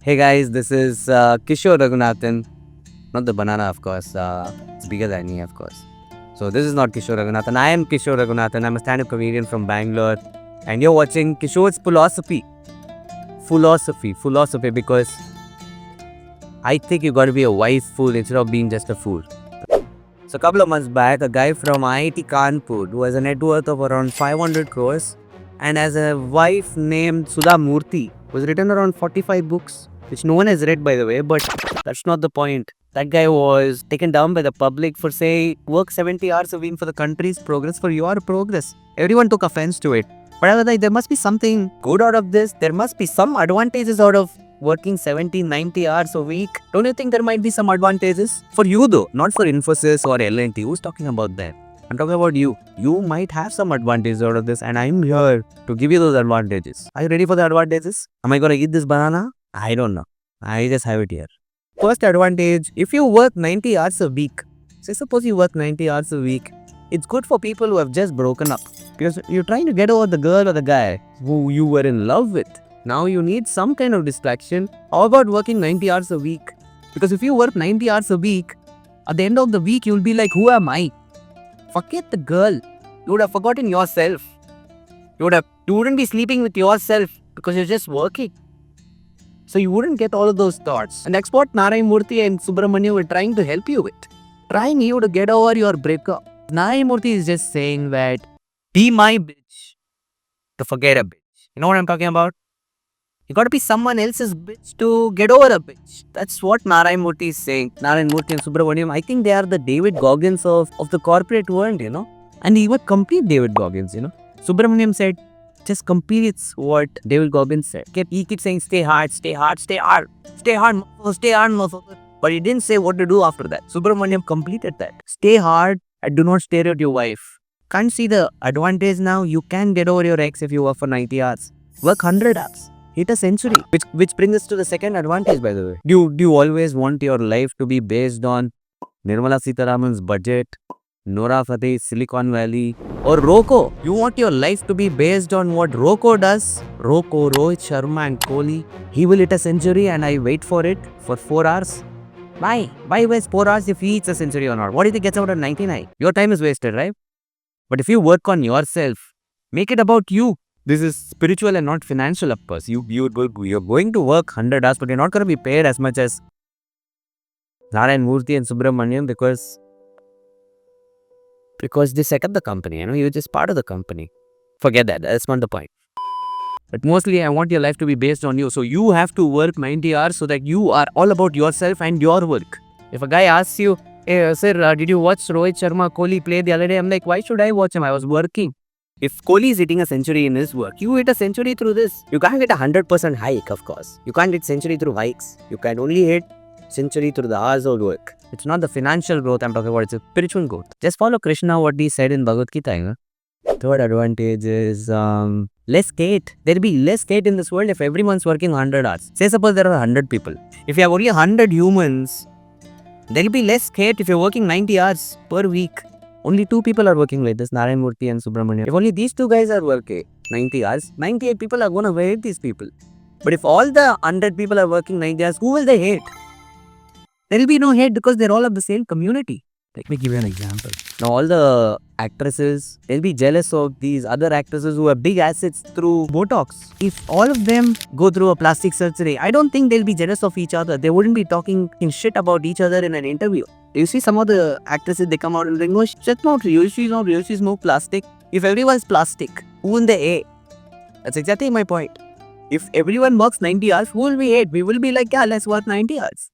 Hey guys, this is Kishore Raghunathan. Not the banana, of course. It's bigger than me, of course. So this is not Kishore Raghunathan. I am Kishore Raghunathan. I'm a stand-up comedian from Bangalore. And you're watching Kishore's Foolosophy. Foolosophy, because I think you got to be a wise fool instead of being just a fool. So a couple of months back, a guy from IIT Kanpur who has a net worth of around 500 crores and has a wife named Sudha Murthy was written around 45 books, which no one has read, by the way, but that's not the point. That guy was taken down by the public for say work 70 hours a week for the country's progress, for your progress. Everyone took offense to it. But I was like, there must be something good out of this. There must be some advantages out of working 70, 90 hours a week. Don't you think there might be some advantages? For you though, not for Infosys or L&T. Who's talking about that? I'm talking about you. You might have some advantages out of this and I'm here to give you those advantages. Are you ready for the advantages? Am I going to eat this banana? I don't know. I just have it here. First advantage, if you work 90 hours a week, say suppose you work 90 hours a week, it's good for people who have just broken up. Because you're trying to get over the girl or the guy who you were in love with. Now you need some kind of distraction. How about working 90 hours a week? Because if you work 90 hours a week, at the end of the week, you'll be like, who am I? Forget the girl. You would have forgotten yourself. You wouldn't be sleeping with yourself because you're just working. So you wouldn't get all of those thoughts. And that's what Narayan Murthy and Subramanyan were trying to help you with. Trying you to get over your breakup. Narayan Murthy is just saying that, be my bitch to forget a bitch. You know what I'm talking about? You gotta be someone else's bitch to get over a bitch. That's what Narayan Murthy is saying. Narayan Murthy and Subramanyan, I think they are the David Goggins of the corporate world, you know. And he would complete David Goggins, you know. Subramanyan said, just completes what David Goggins said. He keeps saying, stay hard, stay hard, stay hard, stay hard, stay hard, motherfucker. But he didn't say what to do after that. Subramanyan completed that. Stay hard and do not stare at your wife. Can't see the advantage now? You can get over your ex if you work for 90 hours. Work 100 hours. Hit a century. Which brings us to the second advantage, by the way. Do you always want your life to be based on Nirmala Sitharaman's budget, Nora Fateh's Silicon Valley, or Rocco? You want your life to be based on what Rocco does? Rocco, Rohit Sharma and Kohli. He will hit a century and I wait for it for 4 hours. Why waste 4 hours if he hits a century or not? What if he gets out at 99? Your time is wasted, right? But if you work on yourself, make it about you. This is spiritual and not financial, of course. You're going to work 100 hours, but you're not going to be paid as much as Narayan Murthy and Subramanyan because they set up the company. You know, you're just part of the company. Forget that. That's not the point. But mostly, I want your life to be based on you. So you have to work 90 hours so that you are all about yourself and your work. If a guy asks you, hey, sir, did you watch Rohit Sharma Kohli play the other day? I'm like, why should I watch him? I was working. If Kohli is hitting a century in his work, you hit a century through this. You can't get a 100% hike, of course. You can't hit century through hikes. You can only hit century through the hours of work. It's not the financial growth I'm talking about, it's a spiritual growth. Just follow Krishna, what he said in Bhagavad Gita. You know? Third advantage is less hate. There'll be less hate in this world if everyone's working 100 hours. Say suppose there are 100 people. If you have only 100 humans, there'll be less hate if you're working 90 hours per week. Only 2 people are working like this, Narayan Murthy and Subramanyan. If only these 2 guys are working 90 hours, 98 people are going to hate these people. But if all the 100 people are working 90 hours, who will they hate? There will be no hate because they're all of the same community. Let me give you an example. Now all the actresses, they'll be jealous of these other actresses who have big assets through Botox. If all of them go through a plastic surgery, I don't think they'll be jealous of each other. They wouldn't be talking shit about each other in an interview. You see some of the actresses, they come out and they go, shit's not real, she's not real, she's more plastic. If everyone's plastic, who will they hate? That's exactly my point. If everyone works 90 hours, who will we hate? We will be like, yeah, let's work 90 hours.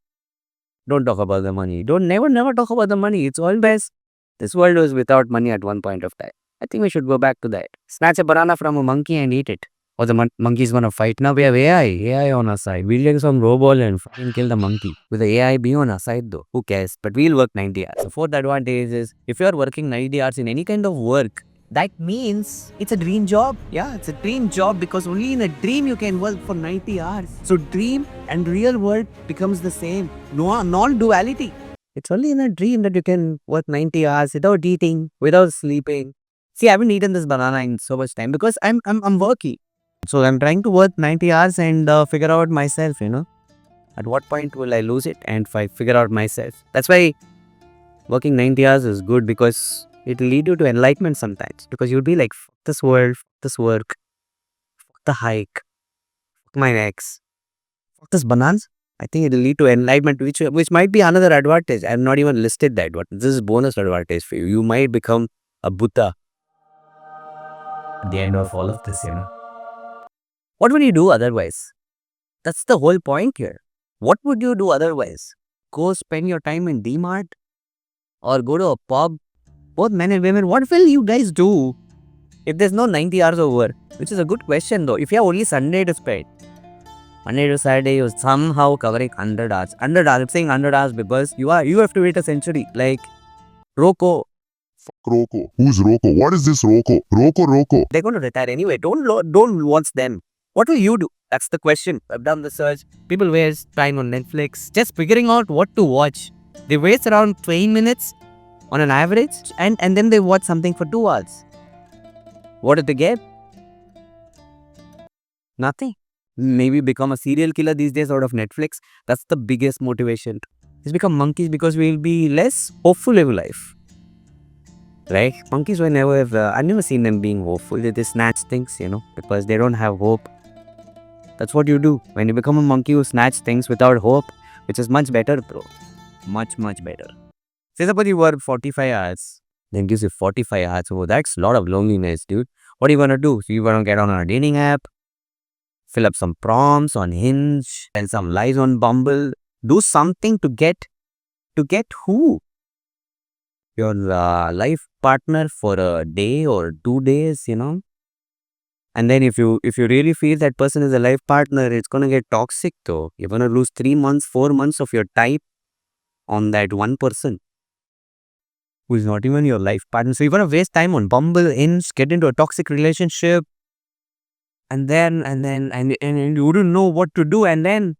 Don't talk about the money. Never talk about the money. It's always, this world was without money at one point of time. I think we should go back to that. Snatch a banana from a monkey and eat it. Or the monkey's gonna fight. Now we have AI on our side. We'll get some robot and fucking kill the monkey. With the AI being on our side though, who cares? But we'll work 90 hours. The fourth advantage is, if you're working 90 hours in any kind of work, that means it's a dream job. Yeah, it's a dream job because only in a dream you can work for 90 hours. So dream and real world becomes the same. No, non-duality. It's only in a dream that you can work 90 hours without eating, without sleeping. See, I haven't eaten this banana in so much time because I'm working. So I'm trying to work 90 hours and figure out myself, you know. At what point will I lose it and figure out myself? That's why working 90 hours is good, because it will lead you to enlightenment sometimes. Because you'll be like, fuck this world, fuck this work, fuck the hike, fuck my ex, fuck this bananas. I think it will lead to enlightenment, which might be another advantage. I have not even listed that, but this is bonus advantage for you. You might become a Buddha at the end of all of this. What would you do otherwise? That's the whole point here. What would you do otherwise? Go spend your time in DMart or go to a pub? Both men and women, what will you guys do if there's no 90 hours of work? Which is a good question though. If you have only Sunday to spend, Monday to Saturday, you're somehow covering 100 hours. 100 hours. I'm saying 100 hours because you have to wait a century. Like Rocco. Rocco. Who's Rocco? What is this Rocco? Rocco. They're going to retire anyway. Don't watch them. What will you do? That's the question. I've done the search. People waste time on Netflix just figuring out what to watch. They waste around 20 minutes on an average, and then they watch something for 2 hours. What did they get? Nothing. Maybe become a serial killer these days out of Netflix. That's the biggest motivation. Just become monkeys because we'll be less hopeful in life. Right? Monkeys were never, I've never seen them being hopeful. They just snatch things, because they don't have hope. That's what you do. When you become a monkey, you snatch things without hope, which is much better, bro. Much, much better. Say suppose you work 45 hours, then gives you 45 hours. Oh, that's a lot of loneliness, dude. What are you gonna do? So you're gonna get on a dating app, fill up some prompts on Hinge, tell some lies on Bumble, do something to get who? Your life partner for a day or 2 days, And then if you really feel that person is a life partner, it's gonna get toxic though. You're gonna lose 3 months, 4 months of your time on that one person who is not even your life partner. So you're gonna waste time on Bumble, Hinge, get into a toxic relationship, and you wouldn't know what to do. And then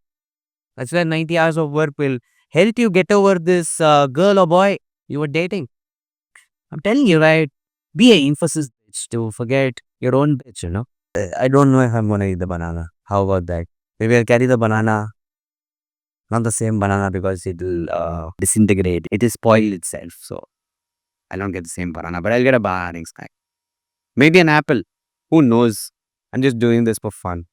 that's where 90 hours of work will help you get over this girl or boy you were dating. I'm telling you, right? Be a emphasis bitch to forget your own bitch. I don't know if I'm gonna eat the banana. How about that? Maybe I'll carry the banana, not the same banana because it'll disintegrate. It will spoil itself. So I don't get the same banana, but I'll get a banana next time. Maybe an apple. Who knows? I'm just doing this for fun.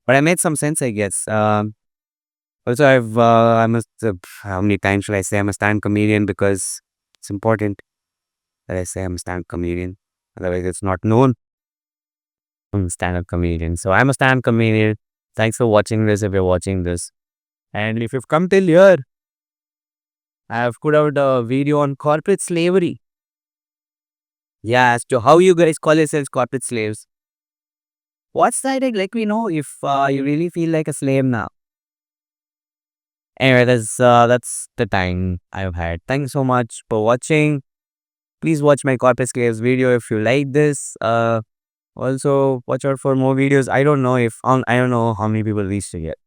But I made some sense, I guess. Also, how many times should I say I'm a stand comedian, because it's important that I say I'm a stand comedian. Otherwise, it's not known. I'm a stand-up comedian. So I'm a stand comedian. Thanks for watching this if you're watching this. And if you've come till here, I have put out a video on corporate slavery. Yeah, as to how you guys call yourselves corporate slaves. What's that? Let me know if you really feel like a slave now. Anyway, that's the time I've had. Thanks so much for watching. Please watch my corporate slaves video if you like this. Also, watch out for more videos. I don't know how many people reached it yet.